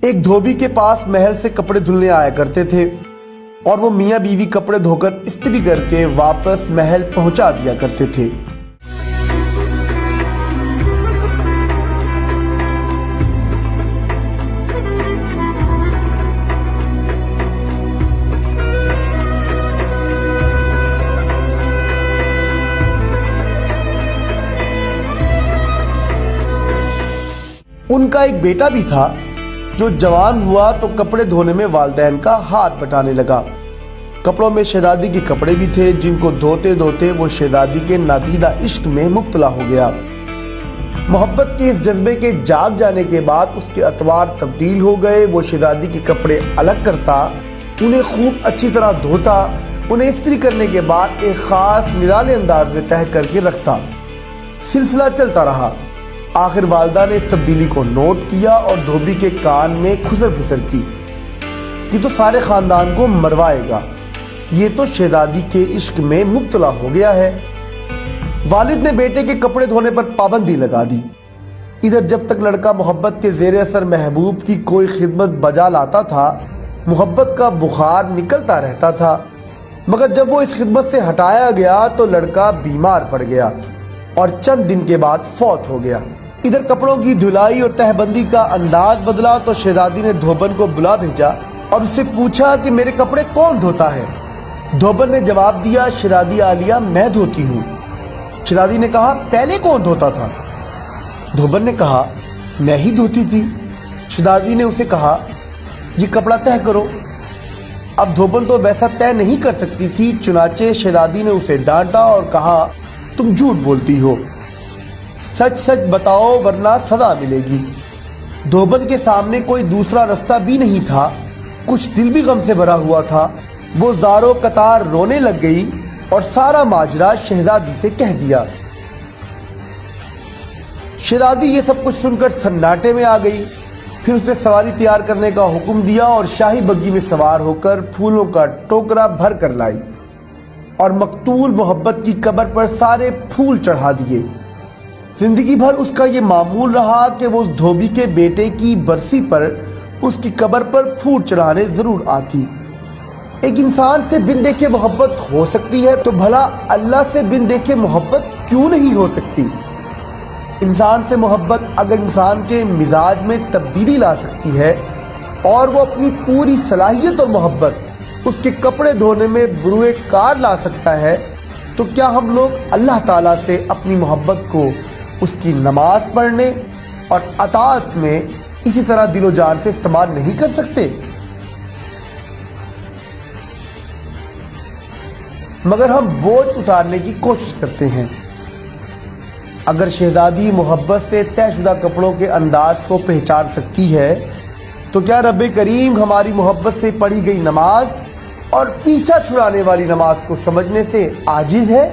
ایک دھوبی کے پاس محل سے کپڑے دھلنے آیا کرتے تھے اور وہ میاں بیوی کپڑے دھو کر استری کر کے واپس محل پہنچا دیا کرتے تھے۔ ان کا ایک بیٹا بھی تھا جو جوان ہوا تو کپڑے دھونے میں والدین کا ہاتھ بٹانے لگا۔ کپڑوں میں شہزادی کے کپڑے بھی تھے جن کو دھوتے دھوتے وہ شہزادی کے نادیدہ عشق میں مبتلا ہو گیا۔ محبت کے اس جذبے کے جاگ جانے کے بعد اس کے اطوار تبدیل ہو گئے۔ وہ شہزادی کے کپڑے الگ کرتا، انہیں خوب اچھی طرح دھوتا، انہیں استری کرنے کے بعد ایک خاص نرالے انداز میں تہہ کر کے رکھتا۔ سلسلہ چلتا رہا۔ آخر والدہ نے اس تبدیلی کو نوٹ کیا اور دھوبی کے کان میں کھسر پھسر کی، یہ تو سارے خاندان کو مروائے گا، یہ تو شہزادی کے عشق میں مبتلا ہو گیا ہے۔ والد نے بیٹے کے کپڑے دھونے پر پابندی لگا دی۔ ادھر جب تک لڑکا محبت کے زیر اثر محبوب کی کوئی خدمت بجا لاتا تھا، محبت کا بخار نکلتا رہتا تھا، مگر جب وہ اس خدمت سے ہٹایا گیا تو لڑکا بیمار پڑ گیا اور چند دن کے بعد فوت ہو گیا۔ ادھر کپڑوں کی دھلائی اور تہہ بندی کا انداز بدلا تو شہزادی نے دھوبن کو بلا بھیجا اور اس سے پوچھا کہ میرے کپڑے کون دھوتا ہے؟ دھوبن نے جواب دیا، شہزادی عالیہ میں دھوتی ہوں۔ شہزادی نے کہا پہلے کون دھوتا تھا؟ دھوبن نے کہا میں ہی دھوتی تھی۔ شہزادی نے اسے کہا یہ کپڑا تہہ کرو۔ اب دھوبن تو ویسا طے نہیں کر سکتی تھی، چنانچہ شہزادی نے اسے ڈانٹا اور کہا تم جھوٹ بولتی ہو، سچ سچ بتاؤ ورنہ سزا ملے گی۔ دھوبن کے سامنے کوئی دوسرا رستہ بھی نہیں تھا، کچھ دل بھی غم سے بھرا ہوا تھا۔ وہ زاروں قطار رونے لگ گئی اور سارا ماجرا شہزادی سے کہہ دیا۔ شہزادی یہ سب کچھ سن کر سناٹے میں آ گئی۔ پھر اس نے سواری تیار کرنے کا حکم دیا اور شاہی بگی میں سوار ہو کر پھولوں کا ٹوکرا بھر کر لائی اور مقتول محبت کی قبر پر سارے پھول چڑھا دیے۔ زندگی بھر اس کا یہ معمول رہا کہ وہ اس دھوبی کے بیٹے کی برسی پر اس کی قبر پر پھول چڑھانے ضرور آتی۔ ایک انسان سے بن دیکھے محبت ہو سکتی ہے تو بھلا اللہ سے بن دیکھے محبت کیوں نہیں ہو سکتی؟ انسان سے محبت اگر انسان کے مزاج میں تبدیلی لا سکتی ہے اور وہ اپنی پوری صلاحیت اور محبت اس کے کپڑے دھونے میں بروئے کار لا سکتا ہے، تو کیا ہم لوگ اللہ تعالیٰ سے اپنی محبت کو اس کی نماز پڑھنے اور اطاعت میں اسی طرح دل و جان سے استعمال نہیں کر سکتے؟ مگر ہم بوجھ اتارنے کی کوشش کرتے ہیں۔ اگر شہزادی محبت سے طے شدہ کپڑوں کے انداز کو پہچان سکتی ہے تو کیا رب کریم ہماری محبت سے پڑھی گئی نماز اور پیچھا چھڑانے والی نماز کو سمجھنے سے عاجز ہے؟